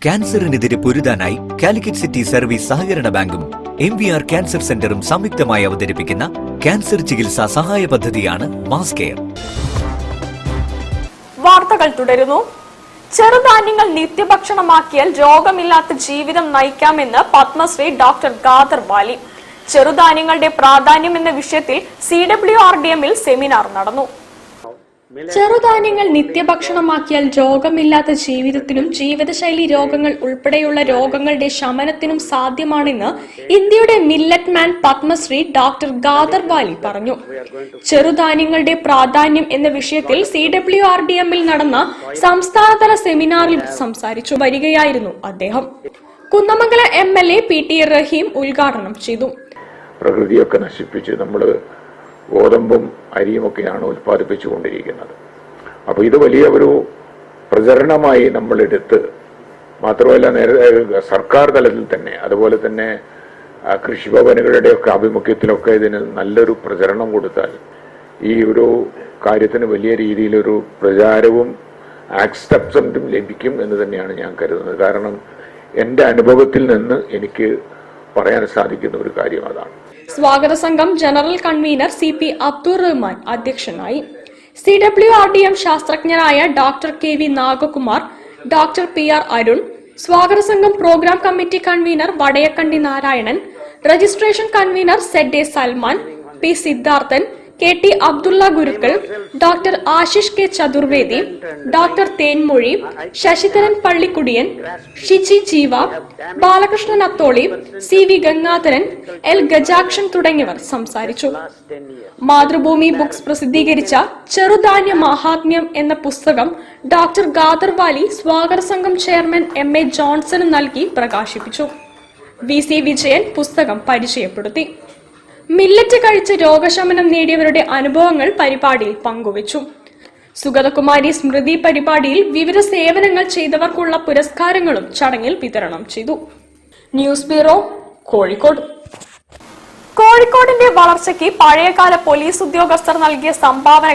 ക്യാൻസറിനെതിരെ പൊരുതാനായി Calicut city service സഹകരണ ബാങ്കും MVR cancer സെന്ററും സംയുക്തമായി അവതരിപ്പിക്കുന്ന ക്യാൻസർ ചികിത്സാ സഹായ പദ്ധതിയാണ് മാസ് കെയർ. വാർത്തകൾ തുടരുന്നു. ചെറുധാന്യങ്ങൾ നിത്യഭക്ഷണമാക്കിയാൽ രോഗമില്ലാത്ത ജീവിതം നയിക്കാമെന്ന് പത്മശ്രീ ഡോക്ടർ ഖാദർ വാലി. ചെറുധാന്യങ്ങളുടെ പ്രാധാന്യം എന്ന വിഷയത്തിൽ CWRDM സെമിനാർ നടന്നു. ചെറുധാന്യങ്ങൾ നിത്യഭക്ഷണമാക്കിയാൽ രോഗമില്ലാത്ത ജീവിതത്തിനും ജീവിതശൈലി രോഗങ്ങൾ ഉൾപ്പെടെയുള്ള രോഗങ്ങളുടെ ശമനത്തിനും സാധ്യമാണെന്ന് ഇന്ത്യയുടെ മില്ലറ്റ് മാൻ പത്മശ്രീ ഡോക്ടർ ഖാദർ വാലി പറഞ്ഞു. ചെറുധാന്യങ്ങളുടെ പ്രാധാന്യം എന്ന വിഷയത്തിൽ CWRDM നടന്ന സംസ്ഥാനതല സെമിനാറിൽ സംസാരിച്ചു വരികയായിരുന്നു അദ്ദേഹം. കുന്നമംഗലം MLA PT റഹീം ഉദ്ഘാടനം ചെയ്തു. പ്രകൃതിയൊക്കെ നശിപ്പിച്ച് നമ്മൾ ഗോതമ്പും അരിയുമൊക്കെയാണ് ഉൽപ്പാദിപ്പിച്ചുകൊണ്ടിരിക്കുന്നത്. അപ്പോൾ ഇത് വലിയ ഒരു പ്രചരണമായി നമ്മളെടുത്ത്, മാത്രമല്ല നേരത്തെ സർക്കാർ തലത്തിൽ തന്നെ, അതുപോലെ തന്നെ കൃഷിഭവനുകളുടെയൊക്കെ ആഭിമുഖ്യത്തിലൊക്കെ ഇതിന് നല്ലൊരു പ്രചരണം കൊടുത്താൽ ഈ ഒരു കാര്യത്തിന് വലിയ രീതിയിലൊരു പ്രചാരവും ആക്സെപ്റ്റൻസും ലഭിക്കും എന്ന് തന്നെയാണ് ഞാൻ കരുതുന്നത്. കാരണം എൻ്റെ അനുഭവത്തിൽ നിന്ന് എനിക്ക് പറയാൻ സാധിക്കുന്ന ഒരു കാര്യം അതാണ്. സ്വാഗത സംഘം general convener CP Abdul Rahman അധ്യക്ഷനായി. CWRDM ശാസ്ത്രജ്ഞരായ doctor KV Nagakumar, doctor PR Arun, സ്വാഗത സംഘം program committee convener Vadayakkandi Narayanan, registration convener ZA Salman, P Siddharthan, KT Abdulla Gurukkal, doctor Ashish K Chaturvedi, doctor Thenmozhi, Sasidharan Pallikkudiyan, Shiji Jeeva, Balakrishnan Atholi, CV Gangadharan, L ഗജാക്ഷൻ തുടങ്ങിയവർ സംസാരിച്ചു. മാതൃഭൂമി ബുക്സ് പ്രസിദ്ധീകരിച്ച ചെറുധാന്യ മഹാത്മ്യം എന്ന പുസ്തകം ഡോക്ടർ ഖാദർ വാലി സ്വാഗത സംഘം ചെയർമാൻ MA ജോൺസന് നൽകി പ്രകാശിപ്പിച്ചു. VC വിജയൻ പുസ്തകം പരിചയപ്പെടുത്തി. മില്ലറ്റ് കഴിച്ച് രോഗശമനം നേടിയവരുടെ അനുഭവങ്ങൾ പരിപാടിയിൽ പങ്കുവച്ചു. സുഗതകുമാരി സ്മൃതി പരിപാടിയിൽ വിവിധ സേവനങ്ങൾ ചെയ്തവർക്കുള്ള പുരസ്കാരങ്ങളും ചടങ്ങിൽ വിതരണം ചെയ്തു. News bureau, Kozhikode. കോഴിക്കോടിന്റെ വളർച്ചയ്ക്ക് പഴയകാല പോലീസ് ഉദ്യോഗസ്ഥർ നൽകിയ സംഭാവന